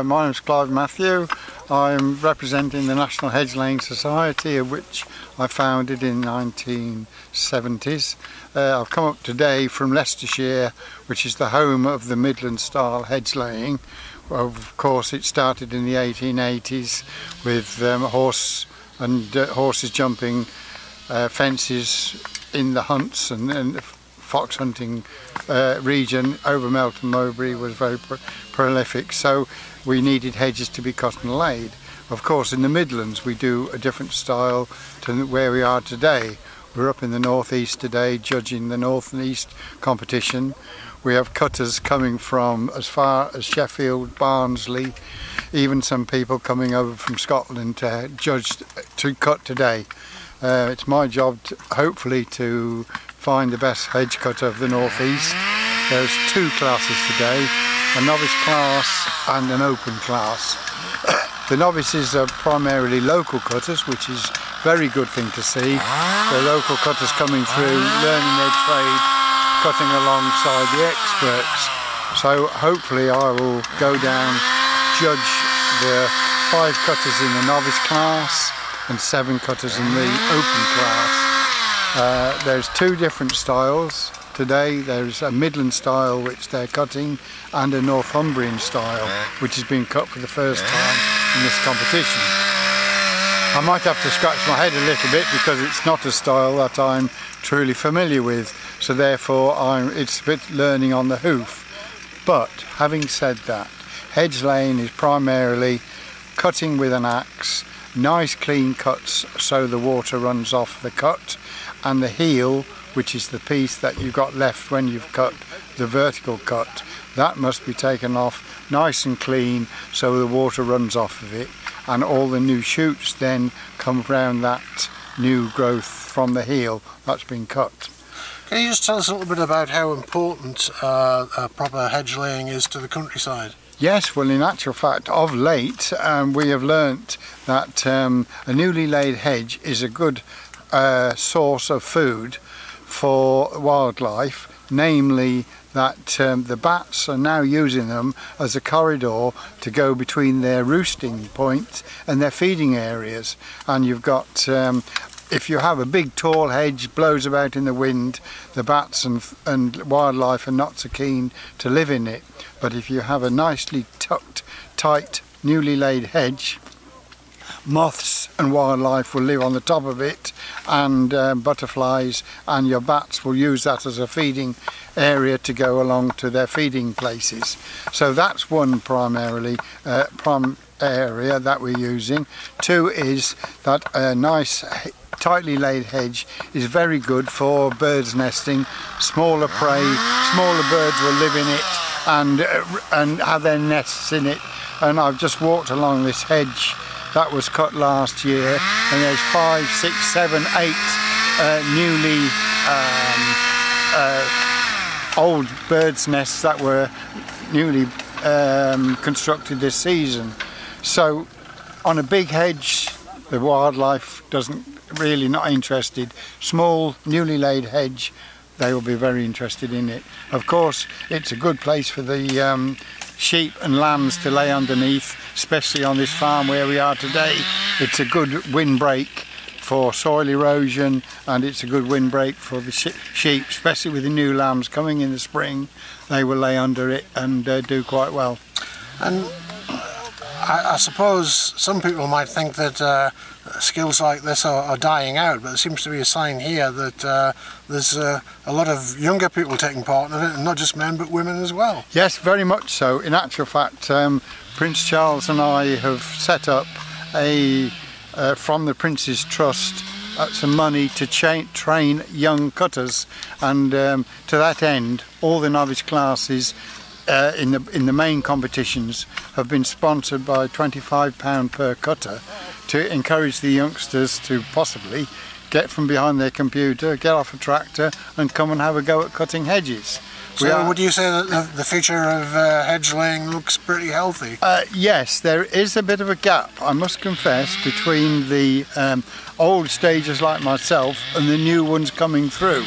My name's Clive Matthew. I'm representing the National Hedgelaying Society, of which I founded in the 1970s. I've come up today from Leicestershire, which is the home of the Midlands-Style hedgelaying. Of course, it started in the 1880s with horses jumping fences in the hunts and fox hunting region over Melton Mowbray was very prolific, so we needed hedges to be cut and laid. Of course, in the Midlands we do a different style to where we are today. We're up in the North East today judging the North East competition. We have cutters coming from as far as Sheffield, Barnsley, even some people coming over from Scotland to cut today. It's my job hopefully to find the best hedge cutter of the North East. There's two classes today, a novice class and an open class. The novices are primarily local cutters, which is a very good thing to see. The local cutters coming through, learning their trade, cutting alongside the experts. So hopefully I will go down, judge the 5 cutters in the novice class and 7 cutters in the open class. There's 2 different styles today. There's a Midland style which they're cutting and a Northumbrian-Style which has been cut for the first time in this competition. I might have to scratch my head a little bit because it's not a style that I'm truly familiar with, so therefore it's a bit learning on the hoof. But having said that, hedge laying is primarily cutting with an axe, nice clean cuts so the water runs off the cut, and the heel, which is the piece that you've got left when you've cut the vertical cut, that must be taken off nice and clean so the water runs off of it, and all the new shoots then come round that new growth from the heel that's been cut. Can you just tell us a little bit about how important proper hedge laying is to the countryside? Yes, well, in actual fact, of late we have learnt that a newly laid hedge is a good source of food for wildlife, namely that the bats are now using them as a corridor to go between their roosting points and their feeding areas. And you've got, if you have a big tall hedge blows about in the wind, the bats and wildlife are not so keen to live in it. But if you have a nicely tucked, tight, newly laid hedge, moths and wildlife will live on the top of it, and butterflies, and your bats will use that as a feeding area to go along to their feeding places. So that's one primarily area that we're using. 2 is that a nice tightly laid hedge is very good for birds nesting. Smaller prey, smaller birds will live in it and have their nests in it. And I've just walked along this hedge that was cut last year, and there's 5, 6, 7, 8 newly old birds' nests that were newly constructed this season. So on a big hedge the wildlife really not interested. Small newly laid hedge, they will be very interested in it. Of course it's a good place for the sheep and lambs to lay underneath, especially on this farm where we are today. It's a good windbreak for soil erosion, and it's a good windbreak for the sheep, especially with the new lambs coming in the spring. They will lay under it and do quite well. And I suppose some people might think that skills like this are dying out, but there seems to be a sign here that there's a lot of younger people taking part in it, and not just men but women as well. Yes, very much so. In actual fact, Prince Charles and I have set up from the Prince's Trust some money to train young cutters, and to that end all the novice classes in the main competitions have been sponsored by £25 per cutter to encourage the youngsters to possibly get from behind their computer, get off a tractor and come and have a go at cutting hedges. So would you say that the future of hedge laying looks pretty healthy? Yes, there is a bit of a gap, I must confess, between the old stagers like myself and the new ones coming through.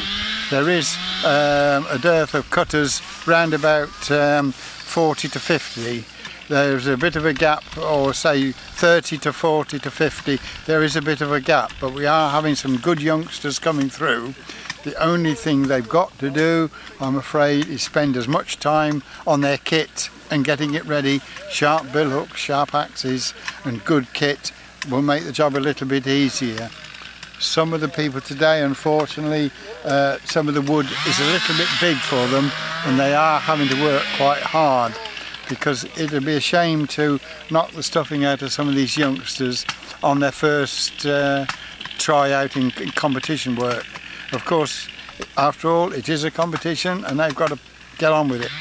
There is a dearth of cutters round about 40 to 50 there's a bit of a gap, or say 30 to 40 to 50, there is a bit of a gap, but we are having some good youngsters coming through. The only thing they've got to do, I'm afraid, is spend as much time on their kit and getting it ready. Sharp bill hooks, sharp axes and good kit will make the job a little bit easier. Some of the people today, unfortunately, some of the wood is a little bit big for them, and they are having to work quite hard, because it would be a shame to knock the stuffing out of some of these youngsters on their first try out in competition work. Of course, after all, it is a competition and they've got to get on with it.